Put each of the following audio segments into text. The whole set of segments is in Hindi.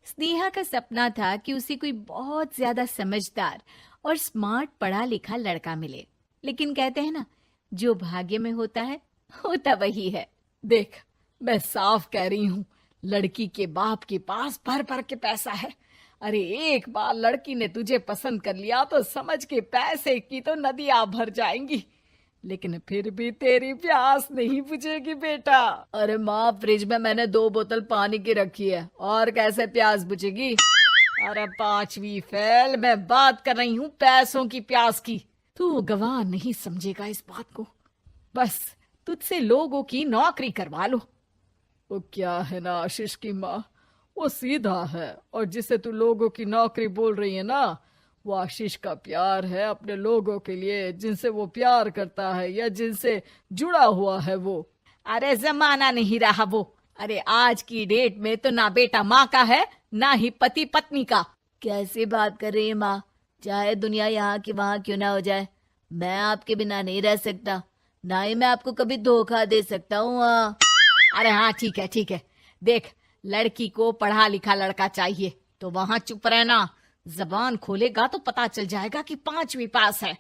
स्नेहा का सपना था कि उसे कोई बहुत ज्यादा समझदार और स्मार्ट पढ़ा लिखा लड़का मिले, लेकिन कहते हैं ना, जो भाग्य में होता है होता वही है। देख, मैं साफ कह रही हूँ, लड़की के बाप के पास भर भर के पैसा है। अरे एक बार लड़की ने तुझे पसंद कर लिया तो समझ के पैसे की तो नदियां भर जाएंगी, लेकिन फिर भी तेरी प्यास नहीं बुझेगी बेटा। अरे माँ, फ्रिज में मैंने 2 बोतल पानी की रखी है, और कैसे प्यास बुझेगी? अरे 5वीं फेल, मैं बात कर रही हूँ पैसों की प्यास की। तू गवाह नहीं समझेगा इस बात को। बस तुझसे लोगों की नौकरी करवा लो। वो क्या है ना आशीष की माँ, वो सीधा है, और जिसे तू लोगों की नौकरी बोल रही है ना, वो आशीष का प्यार है अपने लोगों के लिए, जिनसे वो प्यार करता है या जिनसे जुड़ा हुआ है वो। अरे जमाना नहीं रहा वो। अरे आज की डेट में तो ना बेटा माँ का है, ना ही पति पत्नी का। कैसी बात कर रही है माँ? चाहे दुनिया यहाँ की वहाँ क्यों ना हो जाए, मैं आपके बिना नहीं रह सकता, ना ही मैं आपको कभी धोखा दे सकता हूँ। अरे हाँ, ठीक है ठीक है। देख, लड़की को पढ़ा लिखा लड़का चाहिए तो वहाँ चुप रहना। जबान खोलेगा तो पता चल जाएगा कि 5वीं पास है।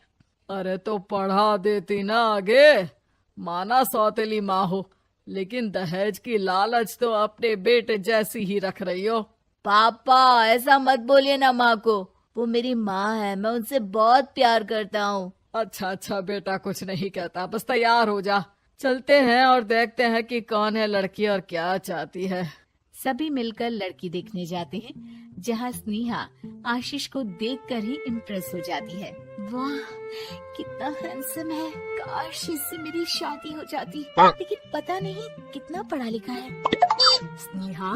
अरे तो पढ़ा देती ना आगे। माना सौतेली माँ हो, लेकिन दहेज की लालच तो अपने बेटे जैसी ही रख रही हो। पापा ऐसा मत बोलिए ना माँ को, वो मेरी माँ है, मैं उनसे बहुत प्यार करता हूँ। अच्छा अच्छा बेटा, कुछ नहीं कहता, बस तैयार हो जा, चलते हैं और देखते हैं कि कौन है लड़की और क्या चाहती है। सभी मिलकर लड़की देखने जाते हैं, जहाँ स्नेहा आशीष को देखकर ही इम्प्रेस हो जाती है। वाह, कितना हैंडसम है, काश इससे मेरी शादी हो जाती, लेकिन पता नहीं कितना पढ़ा लिखा है। स्नेहा,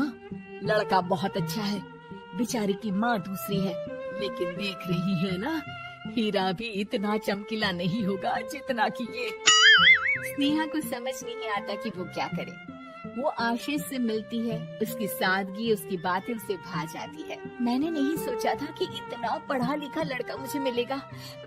लड़का बहुत अच्छा है, बेचारी की माँ दूसरी है, लेकिन देख रही है ना, हीरा भी इतना चमकीला नहीं होगा जितना कि ये। स्नेहा को समझ नहीं आता कि वो क्या करे। वो आशीष से मिलती है, उसकी सादगी, उसकी बातें उसे भा जाती है। मैंने नहीं सोचा था कि इतना पढ़ा लिखा लड़का मुझे मिलेगा।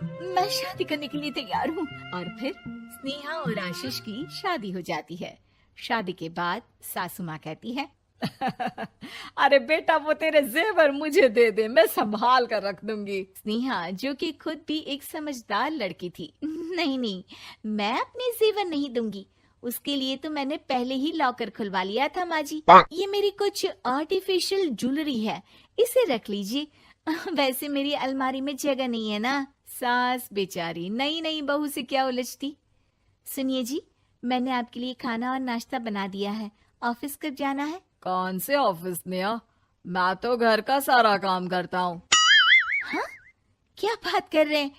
मैं शादी करने के लिए तैयार हूँ। और फिर स्नेहा और आशीष की शादी हो जाती है। शादी के बाद सासू माँ कहती है, अरे बेटा, वो तेरे जेवर मुझे दे दे, मैं संभाल कर रख दूंगी। स्नेहा, जो कि खुद भी एक समझदार लड़की थी, नहीं नहीं, मैं अपने जेवर नहीं दूंगी, उसके लिए तो मैंने पहले ही लॉकर खुलवा लिया था माँ जी। ये मेरी कुछ आर्टिफिशियल ज्वेलरी है, इसे रख लीजिए। वैसे मेरी अलमारी में जगह नहीं है ना। सास बेचारी नई नई बहू से क्या उलझती। सुनिए जी, मैंने आपके लिए खाना और नाश्ता बना दिया है, ऑफिस कब जाना है? कौन से ऑफिस में? मैं तो घर का सारा काम करता हूँ। हाँ, क्या बात कर रहे हैं?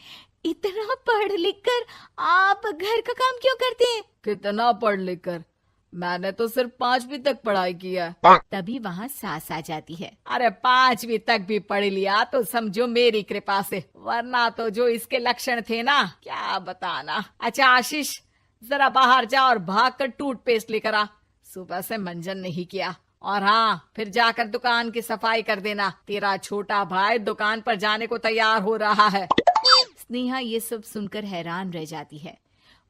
इतना पढ़ लिख कर आप घर का काम क्यों करते हैं? कितना पढ़ लिख कर? मैंने तो सिर्फ 5वीं तक पढ़ाई की है। तभी वहाँ सास आ जाती है। अरे 5वीं तक भी पढ़ लिया तो समझो मेरी कृपा से, वरना तो जो इसके लक्षण थे ना, क्या बताना। अच्छा आशीष, जरा बाहर जा और भाग कर टूथपेस्ट लेकर आ, सुबह से मंजन नहीं किया। और हाँ, फिर जाकर दुकान की सफाई कर देना, तेरा छोटा भाई दुकान पर जाने को तैयार हो रहा है। स्नेहा ये सब सुनकर हैरान रह जाती है।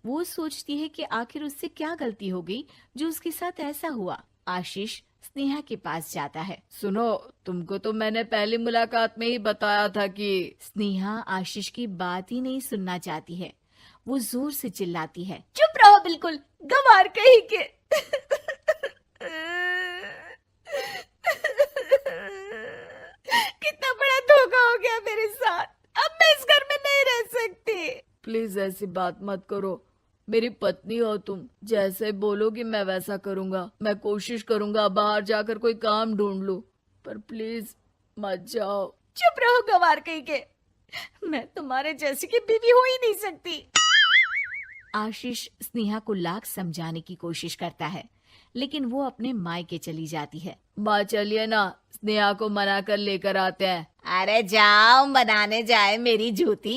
वो सोचती है कि आखिर उससे क्या गलती हो गई जो उसके साथ ऐसा हुआ। आशीष स्नेहा के पास जाता है। सुनो, तुमको तो मैंने पहली मुलाकात में ही बताया था कि। स्नेहा आशीष की बात ही नहीं सुनना चाहती है। वो जोर से चिल्लाती है, चुप रहो बिल्कुल, गंवार कहीं के। कितना बड़ा धोखा हो गया मेरे साथ, अब मैं इस घर में नहीं रह सकती। प्लीज ऐसी बात मत करो, मेरी पत्नी हो तुम, जैसे बोलोगी मैं वैसा करूंगा। मैं कोशिश करूंगा बाहर जाकर कोई काम ढूंढ लूं, पर प्लीज मत जाओ। चुप रहो गंवार कहीं के, मैं तुम्हारे जैसी की बीवी हो ही नहीं सकती। आशीष स्नेहा को लाख समझाने की कोशिश करता है, लेकिन वो अपने मायके चली जाती है। माँ चलिए ना, स्नेहा को मना कर लेकर आते हैं। अरे जाओ, बनाने जाए मेरी जूती।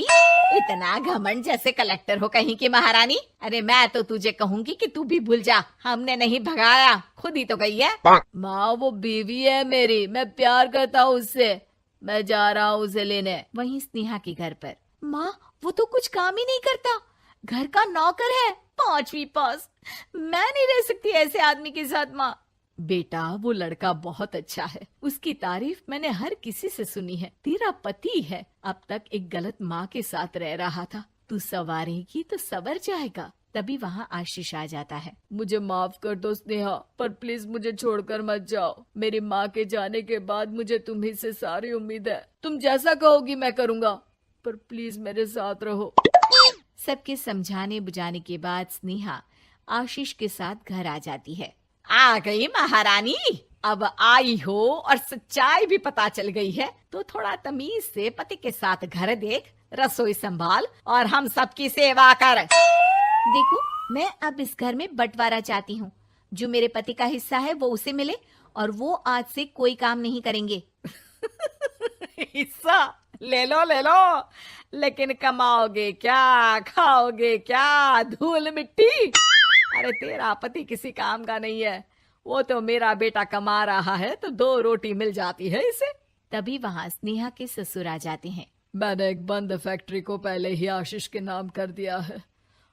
इतना घमंड, जैसे कलेक्टर हो कहीं की महारानी। अरे मैं तो तुझे कहूंगी कि तू भी भूल जा, हमने नहीं भगाया, खुद ही तो गई है। माँ वो बीवी है मेरी, मैं प्यार करता हूँ उससे, मैं जा रहा हूँ उसे लेने। वहीं स्नेहा के घर पर, माँ वो तो कुछ काम ही नहीं करता, घर का नौकर है, 5वीं पास। मैं नहीं रह सकती ऐसे आदमी के साथ माँ। बेटा वो लड़का बहुत अच्छा है, उसकी तारीफ मैंने हर किसी से सुनी है। तेरा पति है, अब तक एक गलत माँ के साथ रह रहा था, तू संवारेगी तो संवर जाएगा। तभी वहाँ आशीष आ जाता है। मुझे माफ कर दो स्नेहा, पर प्लीज मुझे छोड़कर मत जाओ। मेरी माँ के जाने के बाद मुझे तुम्ही से सारी उम्मीद है। तुम जैसा कहोगी मैं करूँगा, पर प्लीज मेरे साथ रहो। सबके समझाने बुझाने के बाद स्नेहा आशीष के साथ घर आ जाती है। आ गई महारानी, अब आई हो और सच्चाई भी पता चल गई है, तो थोड़ा तमीज से पति के साथ घर देख, रसोई संभाल और हम सबकी सेवा कर। देखो, मैं अब इस घर में बंटवारा चाहती हूँ। जो मेरे पति का हिस्सा है वो उसे मिले और वो आज से कोई काम नहीं करेंगे। हिस्सा ले लो, लेकिन कमाओगे क्या, खाओगे क्या, धूल मिट्टी? अरे तेरा पति किसी काम का नहीं है, वो तो मेरा बेटा कमा रहा है तो 2 रोटी मिल जाती है इसे। तभी वहाँ स्नेहा के ससुर आ जाते हैं। मैंने एक बंद फैक्ट्री को पहले ही आशीष के नाम कर दिया है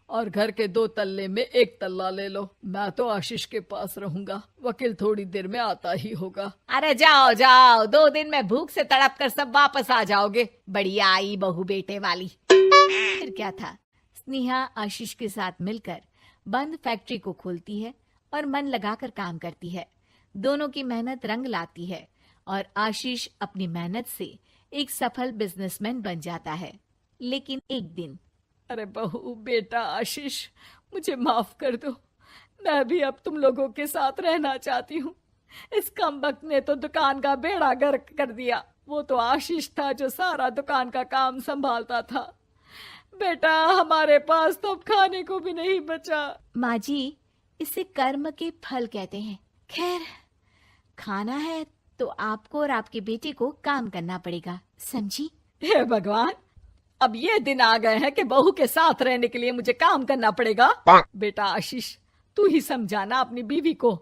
और घर के 2 तल्ले में 1 तल्ला ले लो। मैं तो आशीष के पास रहूंगा, वकील थोड़ी देर में आता ही होगा। अरे जाओ जाओ, 2 दिन में भूख से तड़प कर सब वापस आ जाओगे। बढ़िया आई बहू बेटे वाली। फिर क्या था, स्नेहा आशीष के साथ मिलकर बंद फैक्ट्री को खोलती है और मन लगाकर काम करती है। दोनों की मेहनत रंग लाती है और आशीष अपनी मेहनत से एक सफल बिजनेसमैन बन जाता है। लेकिन एक दिन, अरे बहू बेटा आशीष, मुझे माफ कर दो, मैं भी अब तुम लोगों के साथ रहना चाहती हूँ। इस कमबख्त ने तो दुकान का बेड़ा गर्क कर दिया। वो तो आशीष था जो सारा दुकान का काम संभालता था। बेटा हमारे पास तो अब खाने को भी नहीं बचा। माँ जी, इसे कर्म के फल कहते हैं। खैर, खाना है तो आपको और आपके बेटे को काम करना पड़ेगा, समझी? हे भगवान, अब ये दिन आ गए हैं कि बहू के साथ रहने के लिए मुझे काम करना पड़ेगा। बेटा आशीष, तू ही समझाना अपनी बीवी को।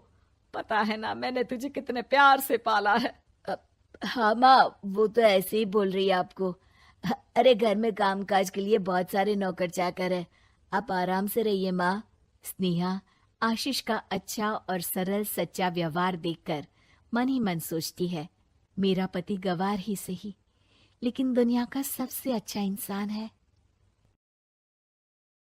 पता है ना मैंने तुझे कितने प्यार से पाला है। हाँ माँ, वो तो ऐसे ही बोल रही है आपको। अरे घर में कामकाज के लिए बहुत सारे नौकर चाकर है, आप आराम से रहिए माँ। स्नेहा आशीष का अच्छा और सरल सच्चा व्यवहार देखकर मन ही मन सोचती है, मेरा पति गवार ही सही, लेकिन दुनिया का सबसे अच्छा इंसान है।